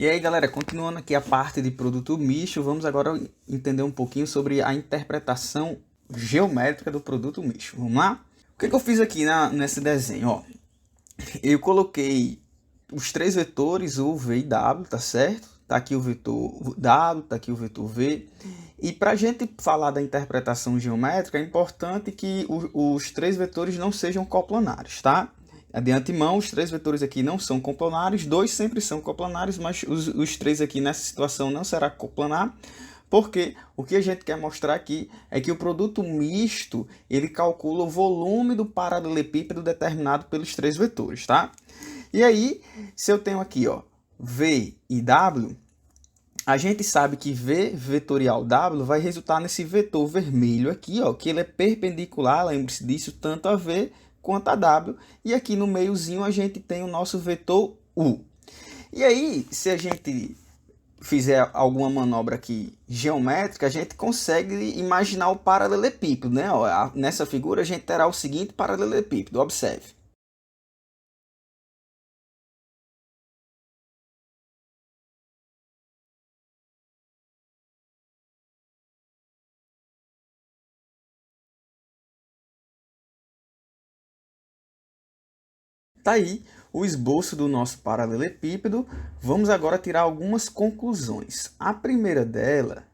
E aí, galera, continuando aqui a parte de produto misto, vamos agora entender um pouquinho sobre a interpretação geométrica do produto misto. Vamos lá? O que eu fiz aqui nesse desenho? Ó, eu coloquei os três vetores, U, V e W, tá certo? Tá aqui o vetor W, tá aqui o vetor V. E para a gente falar da interpretação geométrica, é importante que os três vetores não sejam coplanares, tá? De antemão, os três vetores aqui não são coplanares, dois sempre são coplanares, mas os três aqui nessa situação não será coplanar, porque o que a gente quer mostrar aqui é que o produto misto, ele calcula o volume do paralelepípedo determinado pelos três vetores, tá? E aí, se eu tenho aqui, ó, V e W, a gente sabe que V vetorial W vai resultar nesse vetor vermelho aqui, ó, que ele é perpendicular, lembre-se disso, tanto a V quanto a W. E aqui no meiozinho a gente tem o nosso vetor U. E aí, se a gente fizer alguma manobra aqui geométrica, a gente consegue imaginar o paralelepípedo, né? Ó, nessa figura a gente terá o seguinte paralelepípedo, observe. Tá aí o esboço do nosso paralelepípedo. Vamos agora tirar algumas conclusões. A primeira dela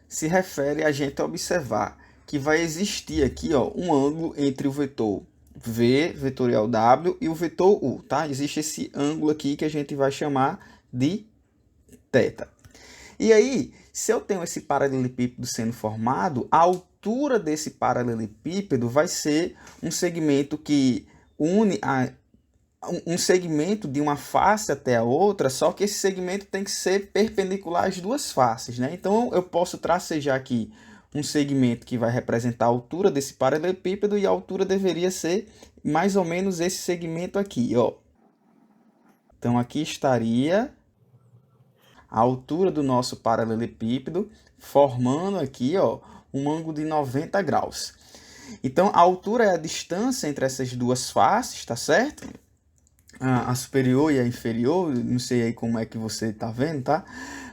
se refere a gente observar que vai existir aqui, ó, um ângulo entre o vetor V, vetorial W, e o vetor U, tá? Existe esse ângulo aqui que a gente vai chamar de θ. E aí, se eu tenho esse paralelepípedo sendo formado, a altura desse paralelepípedo vai ser um segmento que une um segmento de uma face até a outra, só que esse segmento tem que ser perpendicular às duas faces, né? Então eu posso tracejar aqui um segmento que vai representar a altura desse paralelepípedo e a altura deveria ser mais ou menos esse segmento aqui, ó. Então aqui estaria a altura do nosso paralelepípedo, formando aqui, ó, um ângulo de 90 graus. Então a altura é a distância entre essas duas faces, tá certo? A superior e a inferior, não sei aí como é que você está vendo, tá?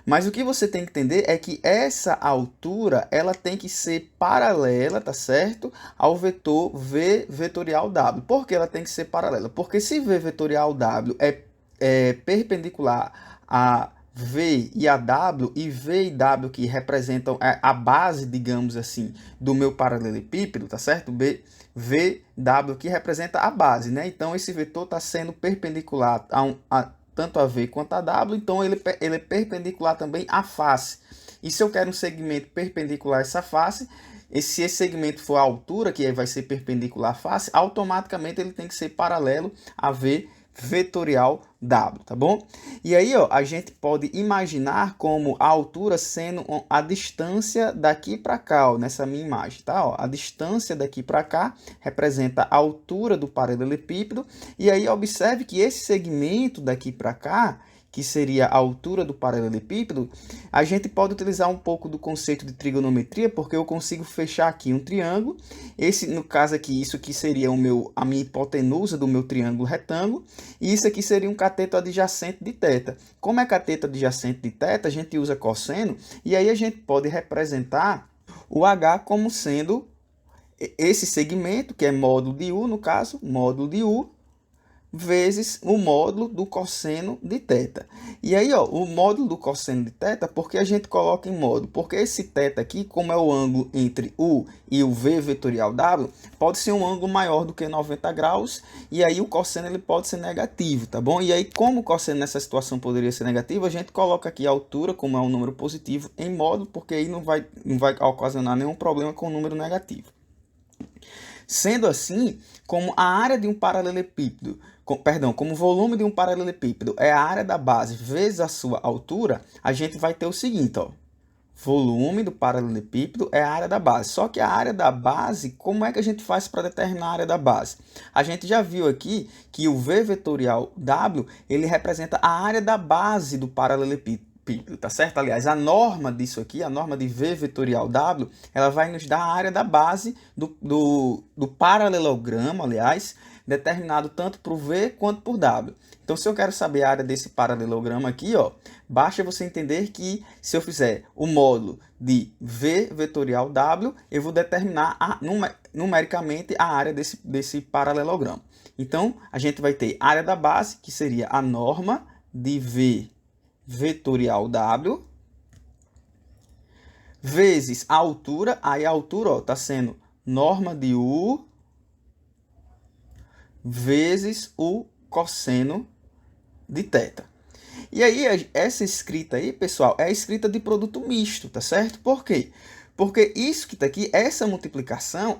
Mas o que você tem que entender é que essa altura, ela tem que ser paralela, tá certo? Ao vetor V vetorial W. Por que ela tem que ser paralela? Porque se V vetorial W é perpendicular a V e a W, e V e W que representam a base, digamos assim, do meu paralelepípedo, tá certo? VW que representa a base, né? Então esse vetor está sendo perpendicular tanto a V quanto a W, então ele é perpendicular também à face. E se eu quero um segmento perpendicular a essa face, se esse segmento for a altura, que vai ser perpendicular à face, automaticamente ele tem que ser paralelo a V vetorial W, tá bom? E aí, ó, a gente pode imaginar como a altura sendo a distância daqui para cá, ó, nessa minha imagem, tá? Ó, a distância daqui para cá representa a altura do paralelepípedo, e aí observe que esse segmento daqui para cá, que seria a altura do paralelepípedo, a gente pode utilizar um pouco do conceito de trigonometria, porque eu consigo fechar aqui um triângulo. Esse, no caso aqui, isso aqui seria a minha hipotenusa do meu triângulo retângulo, e isso aqui seria um cateto adjacente de θ. Como é cateto adjacente de θ, a gente usa cosseno, e aí a gente pode representar o H como sendo esse segmento, que é módulo de U, no caso, módulo de U, vezes o módulo do cosseno de θ. E aí, ó, o módulo do cosseno de θ, por que a gente coloca em módulo? Porque esse θ aqui, como é o ângulo entre U e o V vetorial W, pode ser um ângulo maior do que 90 graus, e aí o cosseno ele pode ser negativo, tá bom? E aí, como o cosseno nessa situação poderia ser negativo, a gente coloca aqui a altura, como é um número positivo, em módulo, porque aí não vai ocasionar nenhum problema com o número negativo. Sendo assim, como a área de um paralelepípedo, como o volume de um paralelepípedo é a área da base vezes a sua altura, a gente vai ter o seguinte, ó. Volume do paralelepípedo é a área da base. Só que a área da base, como é que a gente faz para determinar a área da base? A gente já viu aqui que o V vetorial W, ele representa a área da base do paralelepípedo. Tá certo? Aliás, a norma disso aqui, a norma de V vetorial W, ela vai nos dar a área da base do paralelogramo, aliás, determinado tanto por V quanto por W. Então, se eu quero saber a área desse paralelogramo aqui, ó, basta você entender que se eu fizer o módulo de V vetorial W, eu vou determinar numericamente a área desse paralelogramo. Então, a gente vai ter a área da base, que seria a norma de V vetorial W, vezes a altura, aí a altura está sendo norma de U vezes o cosseno de θ. E aí, essa escrita aí, pessoal, é a escrita de produto misto, tá certo? Por quê? Porque isso que está aqui, essa multiplicação,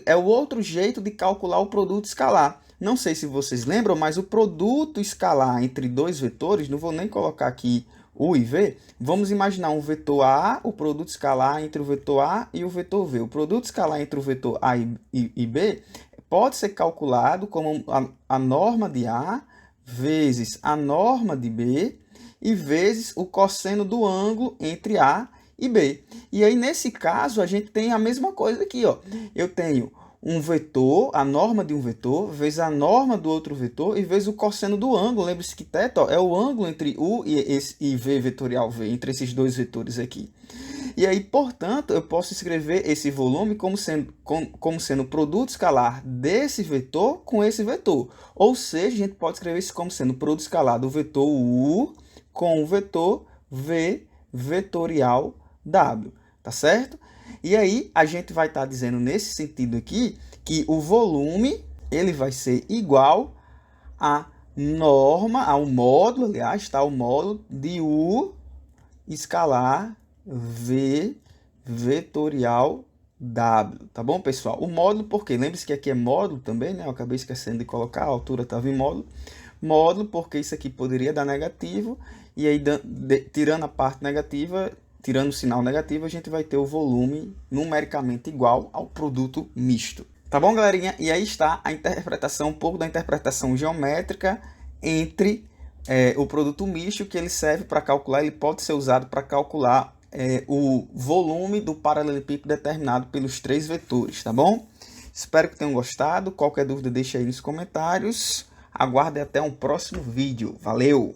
é o outro jeito de calcular o produto escalar. Não sei se vocês lembram, mas o produto escalar entre dois vetores, não vou nem colocar aqui U e V, vamos imaginar um vetor A, o produto escalar entre o vetor A e o vetor V. O produto escalar entre o vetor A e B pode ser calculado como a norma de A vezes a norma de B e vezes o cosseno do ângulo entre A e B. E aí, nesse caso, a gente tem a mesma coisa aqui, ó. Eu tenho um vetor, a norma de um vetor, vezes a norma do outro vetor e vezes o cosseno do ângulo. Lembre-se que θ é o ângulo entre U e V vetorial V, entre esses dois vetores aqui. E aí, portanto, eu posso escrever esse volume como sendo o produto escalar desse vetor com esse vetor. Ou seja, a gente pode escrever isso como sendo o produto escalar do vetor U com o vetor V vetorial W. Tá certo? E aí, a gente vai estar dizendo nesse sentido aqui que o volume ele vai ser igual à norma, ao módulo, aliás, está o módulo de U escalar V vetorial W, tá bom, pessoal? O módulo, porque lembre-se que aqui é módulo também, né? Eu acabei esquecendo de colocar, a altura estava em módulo. Módulo, porque isso aqui poderia dar negativo, e aí tirando a parte negativa, tirando o sinal negativo, a gente vai ter o volume numericamente igual ao produto misto. Tá bom, galerinha? E aí está a interpretação, um pouco da interpretação geométrica entre o produto misto, que ele serve para calcular, ele pode ser usado para calcular o volume do paralelepípedo determinado pelos três vetores, tá bom? Espero que tenham gostado. Qualquer dúvida, deixa aí nos comentários. Aguardem até um próximo vídeo. Valeu!